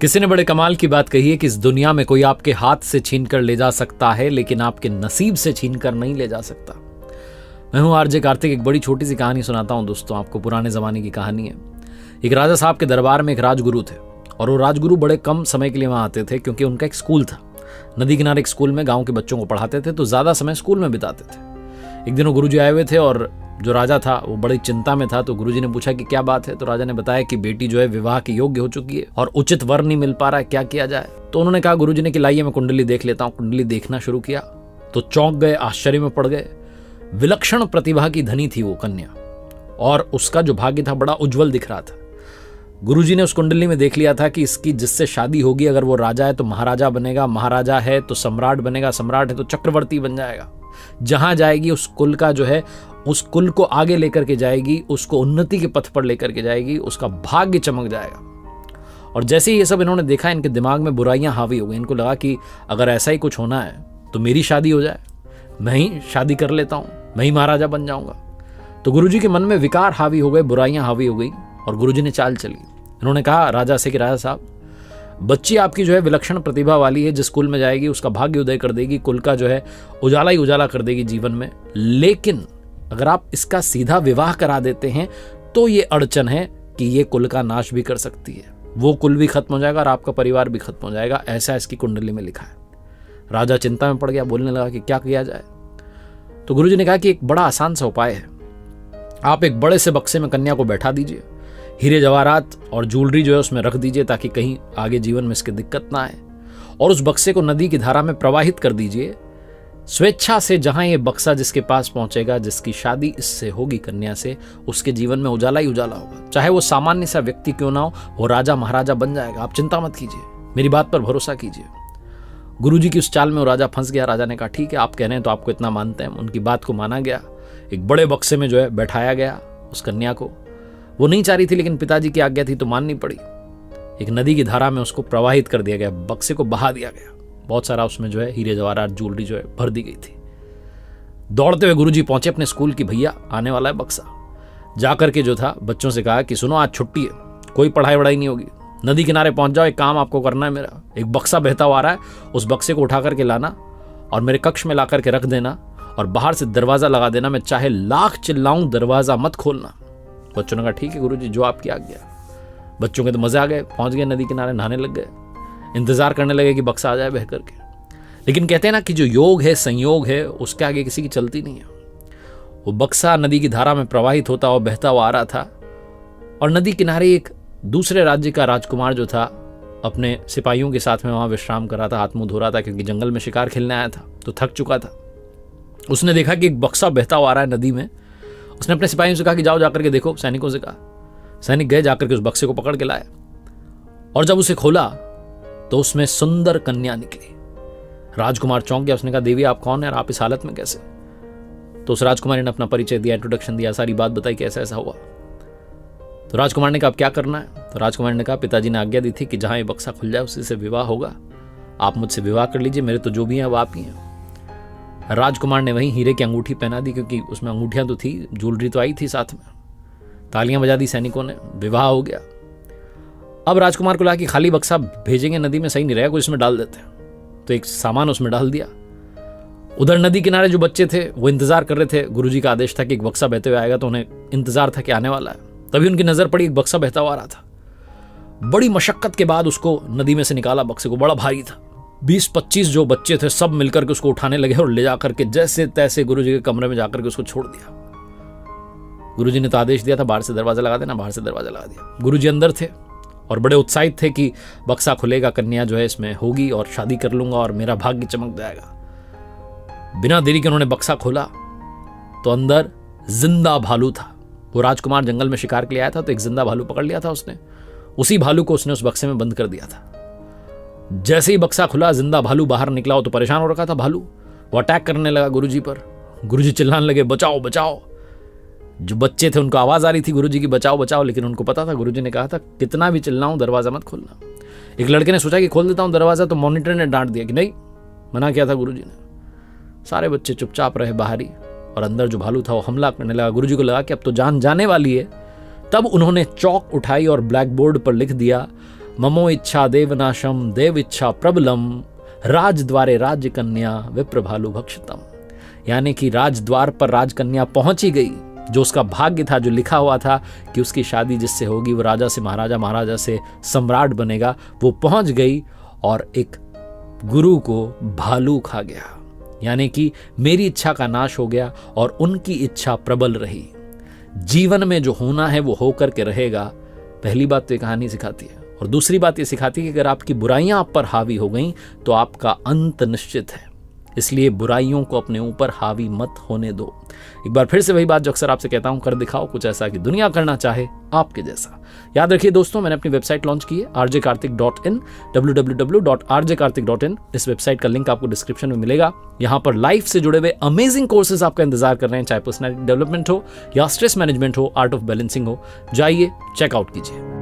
किसी ने बड़े कमाल की बात कही है कि इस दुनिया में कोई आपके हाथ से छीन कर ले जा सकता है, लेकिन आपके नसीब से छीन कर नहीं ले जा सकता। मैं हूं आरजे कार्तिक। एक बड़ी छोटी सी कहानी सुनाता हूं दोस्तों आपको। पुराने जमाने की कहानी है। एक राजा साहब के दरबार में एक राजगुरु थे, और वो राजगुरु बड़े कम समय के लिए वहां आते थे, क्योंकि उनका एक स्कूल था। नदी किनारे एक स्कूल में गांव के बच्चों को पढ़ाते थे, तो ज्यादा समय स्कूल में बिताते थे। एक दिन वो गुरुजी आए हुए थे, और जो राजा था वो बड़ी चिंता में था। तो गुरुजी ने पूछा कि क्या बात है। तो राजा ने बताया कि बेटी जो है विवाह के योग्य हो चुकी है और उचित वर नहीं मिल पा रहा है, क्या किया जाए। तो उन्होंने कहा गुरुजी ने कि लाइए मैं कुंडली देख लेता हूं। कुंडली देखना शुरू किया तो चौंक गए, आश्चर्य में पड़ गए। विलक्षण प्रतिभा की धनी थी वो कन्या, और उसका जो भाग्य था बड़ा उज्जवल दिख रहा था। गुरुजी ने उस कुंडली में देख लिया था कि इसकी जिससे शादी होगी, अगर वो राजा है तो महाराजा बनेगा, महाराजा है तो सम्राट बनेगा, सम्राट है तो चक्रवर्ती बन जाएगा। जहां जाएगी उस कुल का जो है, उस कुल को आगे लेकर के जाएगी, उसको उन्नति के पथ पर लेकर के जाएगी, उसका भाग्य चमक जाएगा। और जैसे ही ये सब इन्होंने देखा, इनके दिमाग में बुराइयां हावी हो गई। इनको लगा कि अगर ऐसा ही कुछ होना है तो मेरी शादी हो जाए, मैं ही शादी कर लेता हूं, मैं ही महाराजा बन जाऊंगा। तो गुरुजी के मन में विकार हावी हो गए, बुराइयां हावी हो गई, और गुरुजी ने चाल चली। इन्होंने कहा राजा से कि राजा साहब, बच्ची आपकी जो है विलक्षण प्रतिभा वाली है, जिस कुल में जाएगी उसका भाग्य उदय कर देगी, कुल का जो है उजाला ही उजाला कर देगी जीवन में। लेकिन अगर आप इसका सीधा विवाह करा देते हैं तो ये अड़चन है कि ये कुल का नाश भी कर सकती है, वो कुल भी खत्म हो जाएगा और आपका परिवार भी खत्म हो जाएगा। ऐसा इसकी कुंडली में लिखा है। राजा चिंता में पड़ गया, बोलने लगा कि क्या किया जाए। तो गुरुजी ने कहा कि एक बड़ा आसान सा उपाय है। आप एक बड़े से बक्से में कन्या को बैठा दीजिए, हीरे जवाहरात और ज्वेलरी जो है उसमें रख दीजिए, ताकि कहीं आगे जीवन में इसके दिक्कत ना आए, और उस बक्से को नदी की धारा में प्रवाहित कर दीजिए। स्वेच्छा से जहां ये बक्सा जिसके पास पहुंचेगा, जिसकी शादी इससे होगी कन्या से, उसके जीवन में उजाला ही उजाला होगा। चाहे वो सामान्य सा व्यक्ति क्यों ना हो, वो राजा महाराजा बन जाएगा। आप चिंता मत कीजिए, मेरी बात पर भरोसा कीजिए। गुरुजी की उस चाल में वो राजा फंस गया। राजा ने कहा ठीक है, आप कह रहे हैं तो आपको इतना मानते हैं। उनकी बात को माना गया। एक बड़े बक्से में जो है बैठाया गया उस कन्या को। वो नहीं चाह रही थी, लेकिन पिताजी की आज्ञा थी तो माननी पड़ी। एक नदी की धारा में उसको प्रवाहित कर दिया गया, बक्से को बहा दिया गया। बहुत सारा उसमें जो है हीरे जवाहरात ज्वेलरी जो है भर दी गई थी। दौड़ते हुए गुरुजी पहुंचे अपने स्कूल की, भैया आने वाला है बक्सा। जाकर के जो था बच्चों से कहा कि सुनो, आज छुट्टी है, कोई पढ़ाई वढ़ाई नहीं होगी, नदी किनारे पहुंच जाओ, एक काम आपको करना है मेरा। एक बक्सा बहता हुआ आ रहा है, उस बक्से को उठा करके लाना और मेरे कक्ष में ला करके रख देना, और बाहर से दरवाजा लगा देना। मैं चाहे लाख चिल्लाऊं, दरवाजा मत खोलना। बच्चों ने कहा ठीक है गुरुजी, जो आपकी आज्ञा। बच्चों के तो मजे आ गए, पहुंच गए नदी किनारे, नहाने लग गए, इंतजार करने लगे कि बक्सा आ जाए बह करके। लेकिन कहते हैं ना कि जो योग है, संयोग है, उसके आगे किसी की चलती नहीं है। वो बक्सा नदी की धारा में प्रवाहित होता हुआ बहता हुआ आ रहा था, और नदी किनारे एक दूसरे राज्य का राजकुमार जो था अपने सिपाहियों के साथ में वहां विश्राम कर रहा था, हाथ मुंह धो रहा था, क्योंकि जंगल में शिकार खेलने आया था तो थक चुका था। उसने देखा कि एक बक्सा बहता हुआ आ रहा है नदी में। उसने अपने सिपाहियों से कहा कि जाओ जाकर के देखो। सैनिकों से कहा। सैनिक गए, जाकर के उस बक्से को पकड़ के लाए, और जब उसे खोला तो उसमें सुंदर कन्या निकली। राजकुमार चौंक गया। उसने कहा देवी आप कौन है और आप इस हालत में कैसे। तो उस राजकुमारी ने अपना परिचय दिया, इंट्रोडक्शन दिया, सारी बात बताई कि ऐसा ऐसा हुआ। तो राजकुमार ने कहा अब क्या करना है। तो राजकुमार ने कहा पिताजी ने आज्ञा दी थी कि जहां ये बक्सा खुल जाए उसी से विवाह होगा, आप मुझसे विवाह कर लीजिए, मेरे तो जो भी हैं वो आप ही हैं। राजकुमार ने वहीं हीरे की अंगूठी पहना दी, क्योंकि उसमें अंगूठियां तो थी, ज्वेलरी तो आई थी साथ में। तालियां बजा दी सैनिकों ने, विवाह हो गया। अब राजकुमार को लगा कि खाली बक्सा भेजेंगे नदी में सही नहीं रहेगा, कुछ इसमें डाल देते हैं। तो एक सामान उसमें डाल दिया। उधर नदी किनारे जो बच्चे थे वो इंतजार कर रहे थे। गुरुजी का आदेश था कि एक बक्सा बहते हुए आएगा, तो उन्हें इंतजार था कि आने वाला है। तभी उनकी नजर पड़ी, एक बक्सा बहता हुआ आ रहा था। बड़ी मशक्कत के बाद उसको नदी में से निकाला। बक्से को बड़ा भारी था। 20-25 जो बच्चे थे सब मिलकर के उसको उठाने लगे, और ले जाकर के जैसे तैसे गुरुजी के कमरे में जाकर के उसको छोड़ दिया। गुरुजी ने तो आदेश दिया था बाहर से दरवाजा लगा देना, बाहर से दरवाजा लगा दिया। गुरुजी अंदर थे और बड़े उत्साहित थे कि बक्सा खुलेगा, कन्या जो है इसमें होगी और शादी कर लूंगा और मेरा भाग्य चमक जाएगा। बिना देरी के उन्होंने बक्सा खोला तो अंदर जिंदा भालू था। वो राजकुमार जंगल में शिकार के लिए आया था, तो एक जिंदा भालू पकड़ लिया था उसने। उसी भालू को उसने उस बक्से में बंद कर दिया था। जैसे ही बक्सा खुला, जिंदा भालू बाहर निकला। वो तो परेशान हो रखा था भालू, वो अटैक करने लगा गुरुजी पर। गुरुजी चिल्लाने लगे बचाओ बचाओ। जो बच्चे थे उनको आवाज आ रही थी गुरुजी की बचाओ बचाओ, लेकिन उनको पता था गुरुजी ने कहा था कितना भी चिल्लाऊं दरवाजा मत खोलना। एक लड़के ने सोचा कि खोल देता हूं दरवाजा, तो मॉनिटर ने डांट दिया कि नहीं, मना किया था गुरुजी ने। सारे बच्चे चुपचाप रहे बाहरी, और अंदर जो भालू था वो हमला करने लगा। गुरुजी को लगा कि अब तो जान जाने वाली है। तब उन्होंने चौक उठाई और ब्लैक बोर्ड पर लिख दिया ममो इच्छा देवनाशम देव इच्छा प्रबलम राजद्वारे राज्य कन्या विप्रभालु भक्षतम। यानी कि राजद्वार पर राजकन्या पहुंच ही गई, जो उसका भाग्य था, जो लिखा हुआ था कि उसकी शादी जिससे होगी वो राजा से महाराजा, महाराजा से सम्राट बनेगा, वो पहुंच गई और एक गुरु को भालू खा गया। यानी कि मेरी इच्छा का नाश हो गया और उनकी इच्छा प्रबल रही। जीवन में जो होना है वो होकर के रहेगा। पहली बात तो ये कहानी सिखाती है, और दूसरी बात ये सिखाती है कि अगर आपकी बुराइयां आप पर हावी हो गई तो आपका अंत निश्चित है। इसलिए बुराइयों को अपने ऊपर हावी मत होने दो। एक बार फिर से वही बात जो अक्सर आपसे कहता हूं, कर दिखाओ कुछ ऐसा कि दुनिया करना चाहे आपके जैसा। याद रखिए दोस्तों, मैंने अपनी वेबसाइट लॉन्च की है rjkartik.in, www.rjkartik.in। इस वेबसाइट का लिंक आपको डिस्क्रिप्शन में मिलेगा। यहाँ पर लाइफ से जुड़े हुए अमेजिंग कोर्सेज आपका इंतजार कर रहे हैं, चाहे पर्सनैलिटी डेवलपमेंट हो या स्ट्रेस मैनेजमेंट हो, आर्ट ऑफ बैलेंसिंग हो। जाइए, चेकआउट कीजिए।